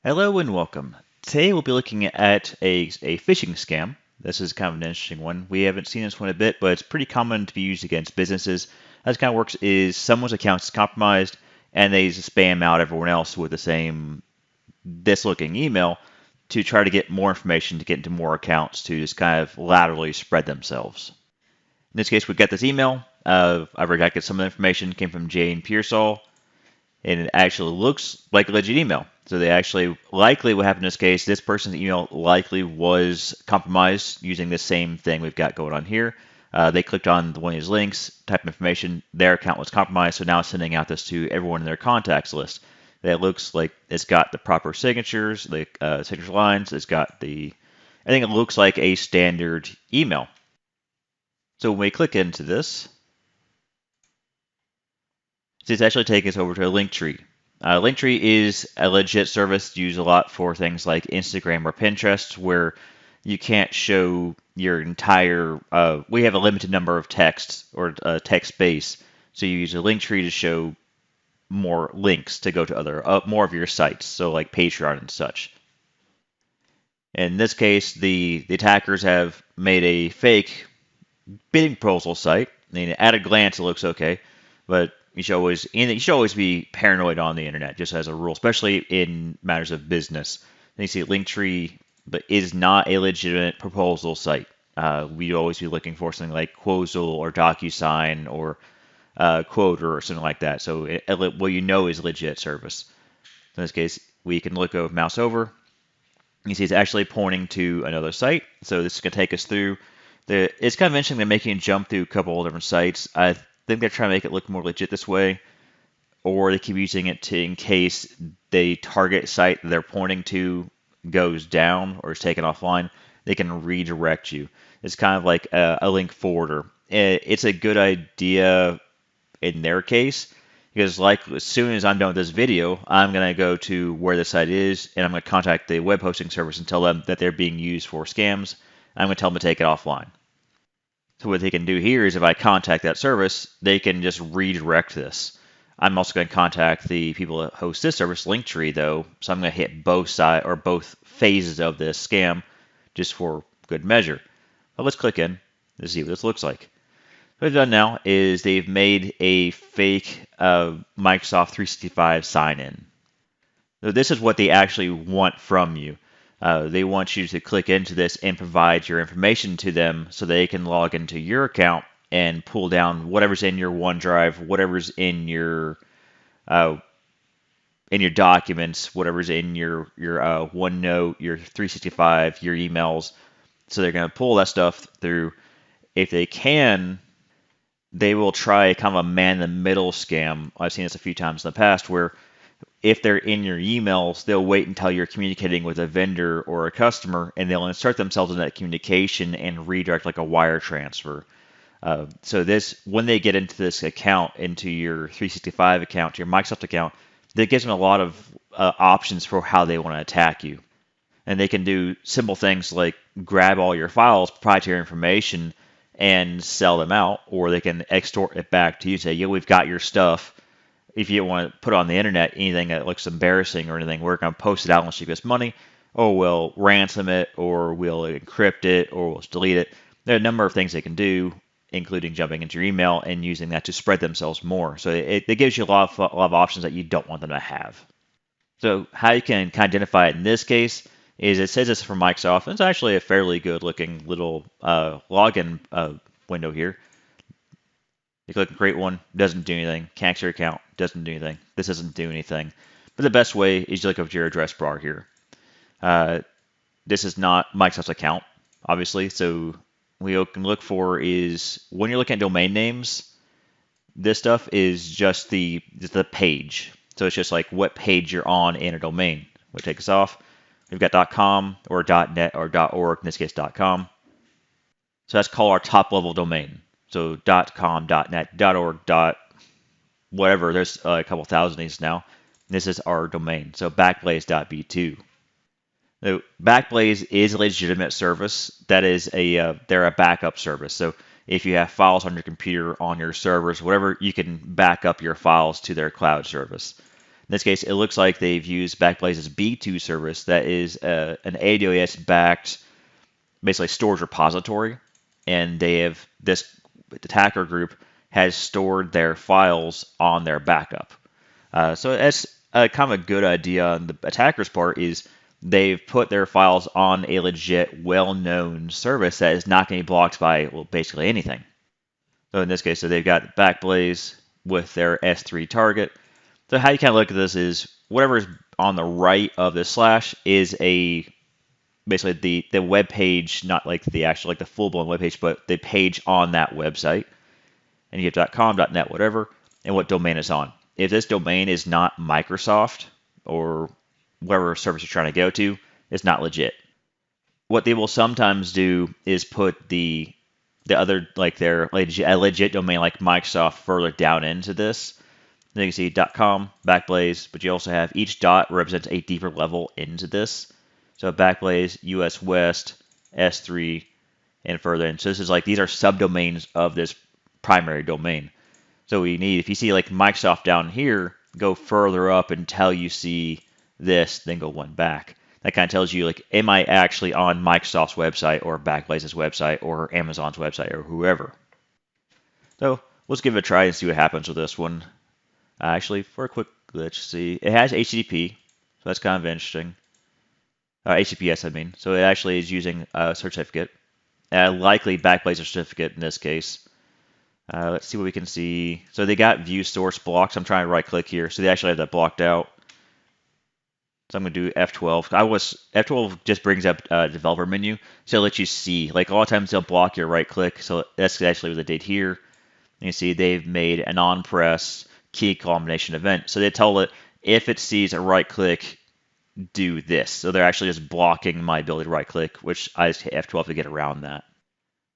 Hello and welcome. Today we'll be looking at a phishing scam. This is kind of an interesting one. We haven't seen this one a bit, but it's pretty common to be used against businesses. How this kind of works is someone's account is compromised and they just spam out everyone else with the same this-looking email to try to get more information to get into more accounts to just kind of laterally spread themselves. In this case, we got this email. I've redacted some of the information. It came from Jane Pearsall, and it actually looks like a legit email. So they actually, likely what happened in this case, this person's email likely was compromised using the same thing we've got going on here. They clicked on one of these links, type information, their account was compromised, so now it's sending out this to everyone in their contacts list. That looks like it's got the proper signatures, the signature lines, it's got I think it looks like a standard email. So when we click into this, it's actually taking us over to a Linktree. Linktree is a legit service used a lot for things like Instagram or Pinterest, where you can't show your entire. We have a limited number of texts or text space, so you use a Linktree to show more links to go to other more of your sites, so like Patreon and such. In this case, the attackers have made a fake bidding proposal site. I mean, at a glance, it looks okay, but you should always be paranoid on the internet, just as a rule, especially in matters of business. And you see Linktree, but is not a legitimate proposal site. We'd always be looking for something like Quozal or DocuSign or Quote or something like that. So what you know is legit service. In this case, we can look over, mouse over. You see it's actually pointing to another site. So this is going to take us through. It's kind of interesting they're making a jump through a couple of different sites. I think they're trying to make it look more legit this way, or they keep using it in case the target site that they're pointing to goes down or is taken offline, they can redirect you. It's kind of like a link forwarder. It's a good idea in their case because, like, as soon as I'm done with this video, I'm going to go to where the site is and I'm going to contact the web hosting service and tell them that they're being used for scams. I'm going to tell them to take it offline. So what they can do here is if I contact that service, they can just redirect this. I'm also going to contact the people that host this service, Linktree, though, so I'm going to hit both sides or both phases of this scam just for good measure. But let's click in to see what this looks like. What they've done now is they've made a fake Microsoft 365 sign-in. So this is what they actually want from you. They want you to click into this and provide your information to them so they can log into your account and pull down whatever's in your OneDrive, whatever's in your documents, whatever's in your OneNote, your 365, your emails. So they're going to pull that stuff through. If they can, they will try kind of a man-in-the-middle scam. I've seen this a few times in the past where if they're in your emails, they'll wait until you're communicating with a vendor or a customer, and they'll insert themselves in that communication and redirect like a wire transfer. So this, when they get into this account, into your 365 account, your Microsoft account, that gives them a lot of options for how they want to attack you. And they can do simple things like grab all your files, proprietary information, and sell them out, or they can extort it back to you, say, yeah, we've got your stuff. If you don't want to put on the internet anything that looks embarrassing or anything, we're going to post it out unless you give us money, or we'll ransom it, or we'll encrypt it, or we'll delete it. There are a number of things they can do, including jumping into your email and using that to spread themselves more. So it gives you a lot of options that you don't want them to have. So how you can kind of identify it in this case is it says it's from Microsoft. It's actually a fairly good looking little login window here. You click create one, doesn't do anything. Connects your account, doesn't do anything. This doesn't do anything. But the best way is you look up your address bar here. This is not Microsoft's account, obviously. So what you can look for is when you're looking at domain names, this stuff is just the page. So it's just like what page you're on in a domain. We'll take this off. We've got .com or .net or .org, in this case .com. So that's called our top level domain. So .com, .net, .org, whatever. There's a couple thousand of these now. This is our domain. So Backblaze.b2. So Backblaze is a legitimate service. That is they're a backup service. So if you have files on your computer, on your servers, whatever, you can back up your files to their cloud service. In this case, it looks like they've used Backblaze's B2 service that is an AWS-backed, basically storage repository, and they have this attacker group has stored their files on their backup. So that's kind of a good idea on the attacker's part is they've put their files on a legit, well-known service that is not going to be blocked by, well, basically anything. So in this case, so they've got Backblaze with their S3 target. So how you kind of look at this is whatever is on the right of the slash is basically the web page, not like the actual like the full-blown web page, but the page on that website. And you get .com, .net, whatever, and what domain it's on. If this domain is not Microsoft or whatever service you're trying to go to, it's not legit. What they will sometimes do is put the other, like their a legit domain like Microsoft further down into this. Then you can see .com, Backblaze, but you also have each dot represents a deeper level into this. So Backblaze, US West, S3, and further in. So this is like, these are subdomains of this primary domain. So we need, if you see like Microsoft down here, go further up until you see this, then go one back. That kind of tells you like, am I actually on Microsoft's website or Backblaze's website or Amazon's website or whoever. So let's give it a try and see what happens with this one. Actually, for a quick glitch, see, it has HTTP, so that's kind of interesting. HTTPS, I mean. So it actually is using a certificate, likely Backblaze certificate in this case. Let's see what we can see. So they got view source blocks. I'm trying to right click here. So they actually have that blocked out. So I'm going to do F12. F12 just brings up developer menu. So it lets you see. Like a lot of times they'll block your right click. So that's actually what they did here. And you see they've made an on-press key combination event. So they tell it if it sees a right click, do this. So they're actually just blocking my ability to right click, which I just hit F12 to get around that.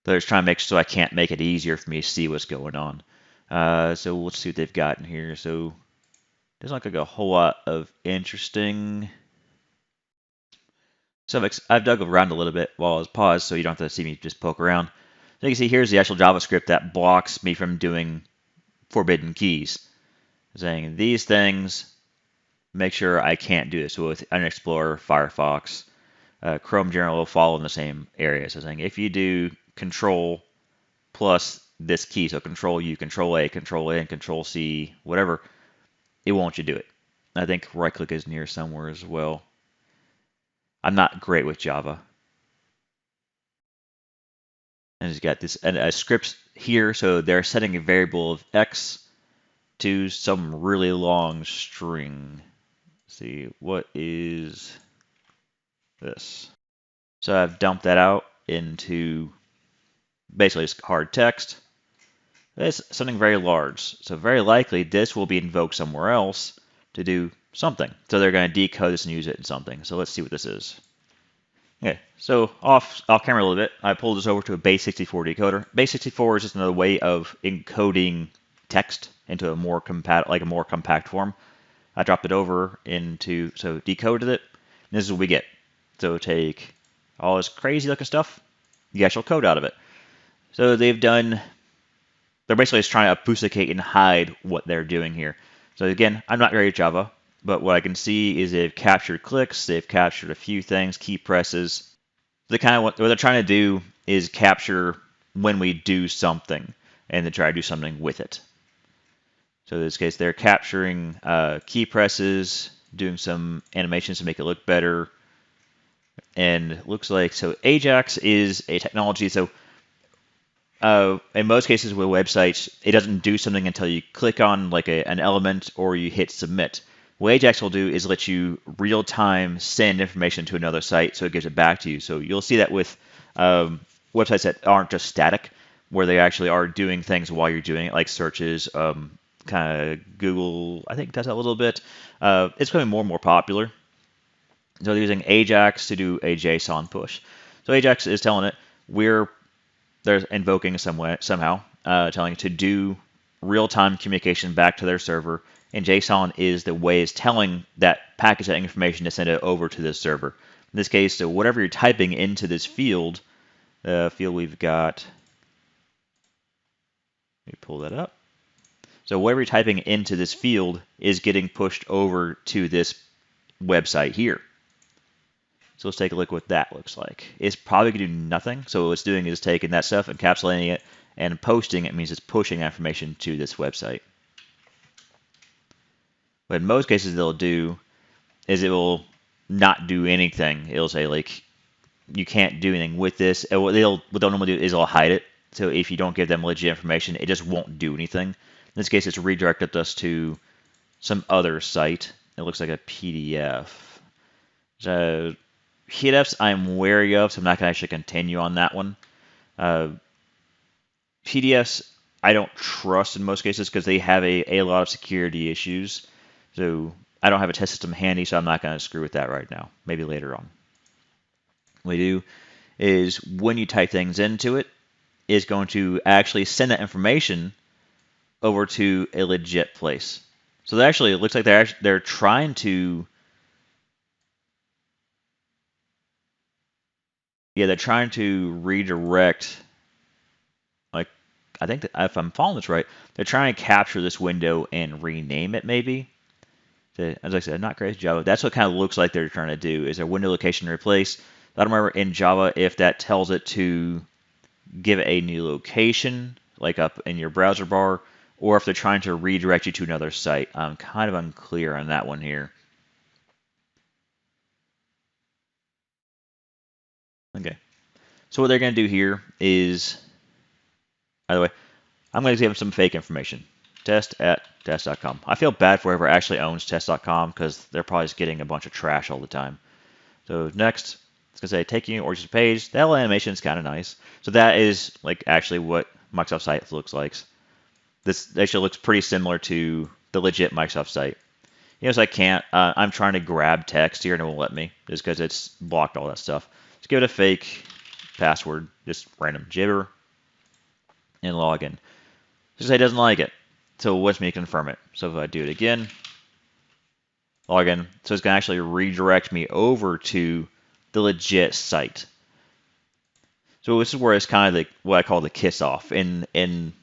They're just trying to make so I can't make it easier for me to see what's going on. So let's see what they've got in here. So doesn't look like a whole lot of interesting. So I've dug around a little bit while I was paused, so you don't have to see me just poke around. So you can see here's the actual JavaScript that blocks me from doing forbidden keys. Saying these things, make sure I can't do this. So with Internet Explorer, Firefox, Chrome general will fall in the same area. So saying if you do Control plus this key, so Control U, Control A, Control N, Control C, whatever, it won't let you do it. I think right click is near somewhere as well. I'm not great with Java. And it's got this a script here, so they're setting a variable of X to some really long string. Let's see, what is this? So I've dumped that out into basically just hard text. It's something very large. So very likely this will be invoked somewhere else to do something. So they're going to decode this and use it in something. So let's see what this is. Okay, so off camera a little bit, I pulled this over to a base64 decoder. Base64 is just another way of encoding text into a more compact form. I dropped it over into, so decoded it, and this is what we get. So take all this crazy looking stuff, the actual code out of it. So they're basically just trying to obfuscate and hide what they're doing here. So again, I'm not great at Java, but what I can see is they've captured clicks, they've captured a few things, key presses. What they're trying to do is capture when we do something, and then try to do something with it. So in this case, they're capturing key presses, doing some animations to make it look better. And it looks like, so Ajax is a technology, so in most cases with websites, it doesn't do something until you click on like an element or you hit submit. What Ajax will do is let you real-time send information to another site so it gives it back to you. So you'll see that with websites that aren't just static, where they actually are doing things while you're doing it, like searches, kind of Google, I think does that a little bit. It's becoming more and more popular. So they're using Ajax to do a JSON push. So Ajax is telling it they're invoking somehow, telling it to do real-time communication back to their server, and JSON is the way it's telling that package that information to send it over to this server. In this case, so whatever you're typing into this field, the field we've got, let me pull that up. So whatever you're typing into this field is getting pushed over to this website here. So let's take a look what that looks like. It's probably going to do nothing. So what it's doing is taking that stuff, encapsulating it, and posting it means it's pushing information to this website. But in most cases, they'll do is it will not do anything. It'll say like you can't do anything with this. What they'll normally do is they'll hide it. So if you don't give them legit information, it just won't do anything. In this case, it's redirected us to some other site. It looks like a PDF. So PDFs I'm wary of, so I'm not going to actually continue on that one. PDFs I don't trust in most cases because they have a lot of security issues. So I don't have a test system handy, so I'm not going to screw with that right now. Maybe later on. What we do is when you type things into it, it's going to actually send that information over to a legit place. So they actually, it looks like they're trying to, they're trying to redirect. Like, I think that if I'm following this right, they're trying to capture this window and rename it maybe. As I said, not crazy Java. That's what kind of looks like they're trying to do is a window location replace. I don't remember in Java if that tells it to give it a new location, like up in your browser bar, or if they're trying to redirect you to another site. I'm kind of unclear on that one here. Okay. So what they're going to do here is, by the way, I'm going to give them some fake information. Test@test.com. I feel bad for whoever actually owns test.com because they're probably just getting a bunch of trash all the time. So next, it's going to say taking you or just a page. That little animation is kind of nice. So that is like actually what Microsoft site looks like. This actually looks pretty similar to the legit Microsoft site. So I can't. I'm trying to grab text here and it won't let me just because it's blocked all that stuff. Let's give it a fake password, just random gibber, and log in. Just say it doesn't like it. So it wants me to confirm it. So if I do it again, log in. So it's going to actually redirect me over to the legit site. So this is where it's kind of like what I call the kiss off in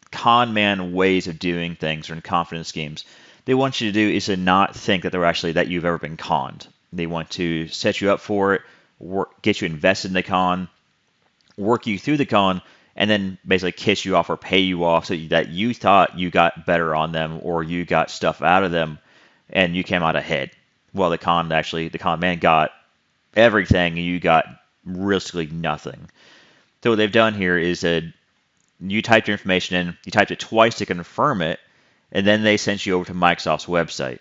con man ways of doing things or in confidence schemes. They want you to do is to not think that they're actually that you've ever been conned. They want to set you up for it, get you invested in the con, work you through the con, and then basically kiss you off or pay you off so that you thought you got better on them or you got stuff out of them and you came out ahead. Well, the con man got everything and you got realistically nothing. So what they've done here is that you typed your information in, you typed it twice to confirm it, and then they sent you over to Microsoft's website.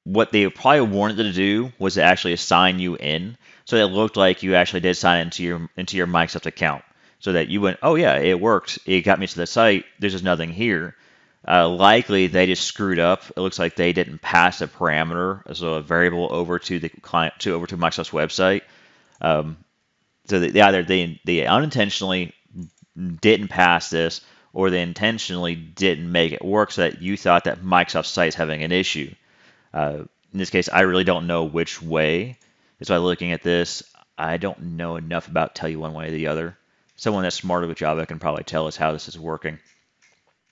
What they probably wanted to do was to actually assign you in, so that it looked like you actually did sign into your Microsoft account, so that you went, oh yeah, it worked, it got me to the site. There's just nothing here. Likely they just screwed up. It looks like they didn't pass a parameter, so a variable over to the client over to Microsoft's website. So they unintentionally didn't pass this, or they intentionally didn't make it work so that you thought that Microsoft site is having an issue. In this case, I really don't know which way. That's why looking at this, I don't know enough about tell you one way or the other. Someone that's smarter with Java can probably tell us how this is working.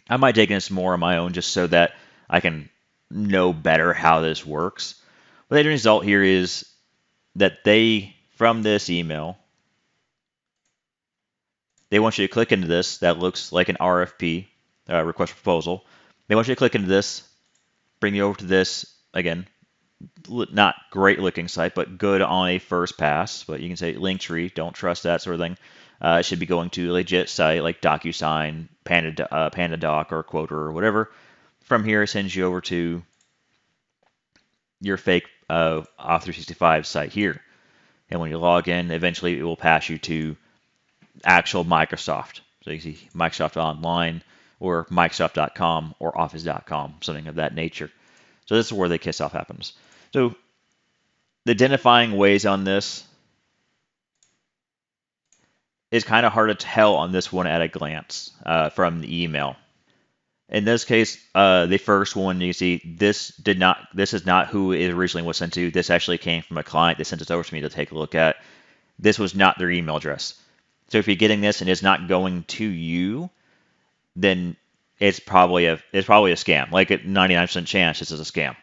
I might take this more on my own just so that I can know better how this works. But the result here is that from this email, they want you to click into this. That looks like an RFP, request for proposal. They want you to click into this, bring you over to this, again, not great looking site, but good on a first pass. But you can say Linktree, don't trust that sort of thing. It should be going to a legit site like DocuSign, PandaDoc, or Quoter, or whatever. From here, it sends you over to your fake Office365 site here. And when you log in, eventually it will pass you to actual Microsoft. So you see Microsoft Online or Microsoft.com or Office.com, something of that nature. So this is where the kiss off happens. So the identifying ways on this is kind of hard to tell on this one at a glance from the email. In this case, the first one, you see, this is not who it originally was sent to. This actually came from a client. They sent this over to me to take a look at. This was not their email address. So if you're getting this and it's not going to you, then it's probably a scam. Like a 99% chance this is a scam.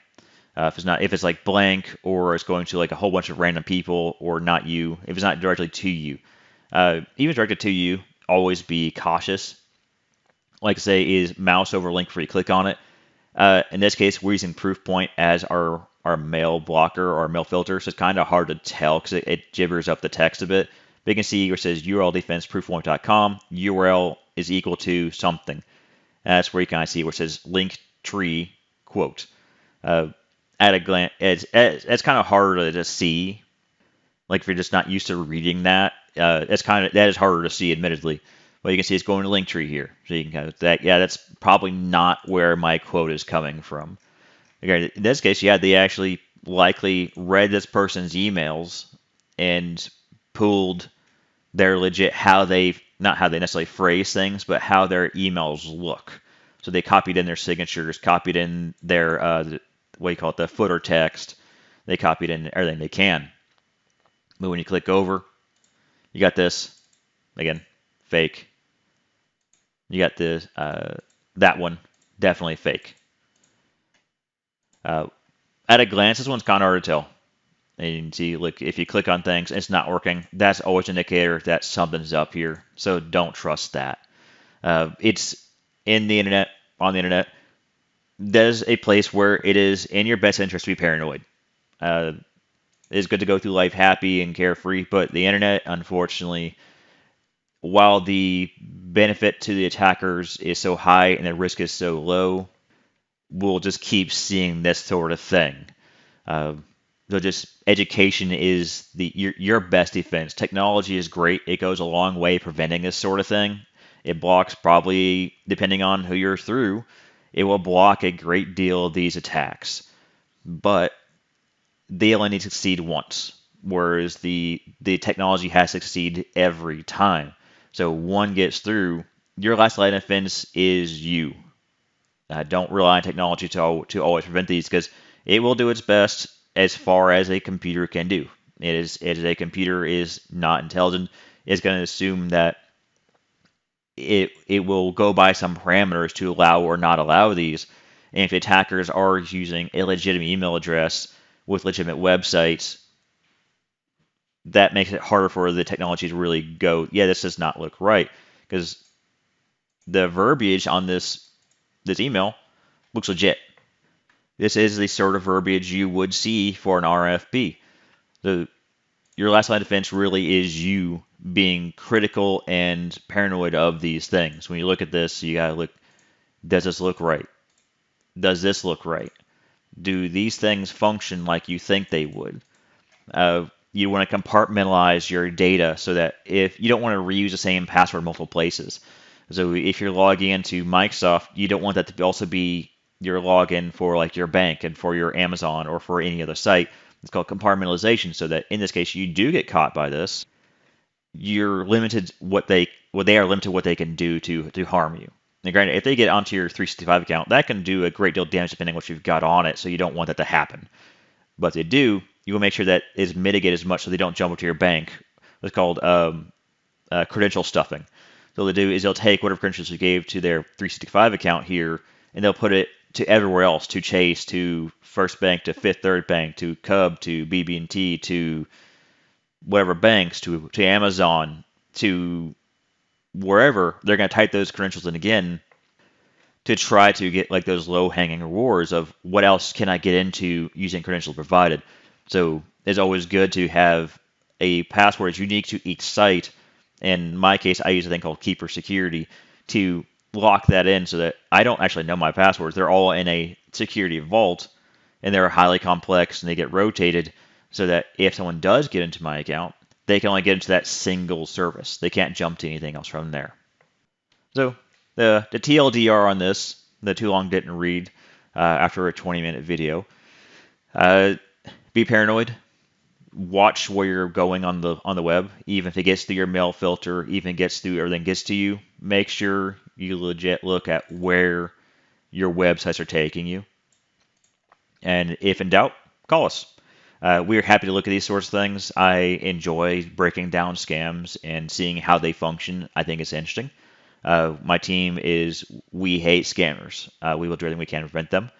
If it's like blank or it's going to like a whole bunch of random people or not you, if it's not directly to you, even directed to you, always be cautious. Like I say, is mouse over link before you click on it. In this case, we're using Proofpoint as our mail blocker or our mail filter, so it's kind of hard to tell because it gibbers up the text a bit. But you can see where it says URL defense proofpoint.com, URL is equal to something. And that's where you kind of see where it says link tree quote. Uh, at a glance, it's kind of hard to see. Like if you're just not used to reading that, that is harder to see, admittedly. But you can see it's going to Linktree here, so you can kind of that. Yeah, that's probably not where my quote is coming from. Okay, in this case, yeah, they actually likely read this person's emails and pulled their legit how they not how they necessarily phrase things, but how their emails look. So they copied in their signatures, copied in their what do you call it, the footer text. They copied in everything they can. But when you click over, you got this again, fake. You got this that one, definitely fake. Uh, at a glance, this one's kind of hard to tell. And you can see, look, if you click on things and it's not working, that's always an indicator that something's up here. So don't trust that. It's in the internet, on the internet. There's a place where it is in your best interest to be paranoid. Uh, it's good to go through life happy and carefree, but the internet, unfortunately, while the benefit to the attackers is so high and the risk is so low, we'll just keep seeing this sort of thing. Uh, so just education is your best defense. Technology is great; it goes a long way preventing this sort of thing. It blocks probably, depending on who you're through, it will block a great deal of these attacks. But they only need to succeed once, whereas the technology has to succeed every time. So one gets through, your last line of defense is you. Don't rely on technology to always prevent these because it will do its best as far as a computer can do. A computer is not intelligent. It's going to assume that it will go by some parameters to allow or not allow these. And if attackers are using a legitimate email address with legitimate websites, that makes it harder for the technology to really go, yeah, this does not look right. Because the verbiage on this email looks legit. This is the sort of verbiage you would see for an RFP. So your last line of defense really is you being critical and paranoid of these things. When you look at this, you gotta look, does this look right? Does this look right? Do these things function like you think they would? You want to compartmentalize your data so that if you don't want to reuse the same password multiple places. So if you're logging into Microsoft, you don't want that to also be your login for like your bank and for your Amazon or for any other site. It's called compartmentalization, so that in this case you do get caught by this, you're limited what they are limited what they can do to harm you. Now, granted, if they get onto your 365 account, that can do a great deal of damage depending on what you've got on it, so you don't want that to happen. But if they do, you will make sure that is mitigated as much so they don't jump into your bank. It's called credential stuffing. So what they'll do is they'll take whatever credentials you gave to their 365 account here, and they'll put it to everywhere else, to Chase, to First Bank, to Fifth Third Bank, to Cub, to BB&T, to whatever banks, to Amazon, to wherever. They're going to type those credentials in again to try to get like those low-hanging rewards of what else can I get into using credentials provided. So it's always good to have a password that's unique to each site. In my case, I use a thing called Keeper Security to lock that in so that I don't actually know my passwords. They're all in a security vault, and they're highly complex, and they get rotated so that if someone does get into my account, they can only get into that single service. They can't jump to anything else from there. So the TLDR on this, the too long didn't read after a 20-minute video. Be paranoid. Watch where you're going on the web. Even if it gets through your mail filter, even gets through everything gets to you, make sure you legit look at where your websites are taking you. And if in doubt, call us. We are happy to look at these sorts of things. I enjoy breaking down scams and seeing how they function. I think it's interesting. My team is We Hate Scammers. We will do everything we can to prevent them.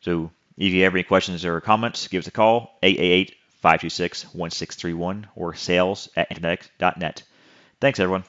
So if you have any questions or comments, give us a call, 888-526-1631 or sales@internetx.net. Thanks, everyone.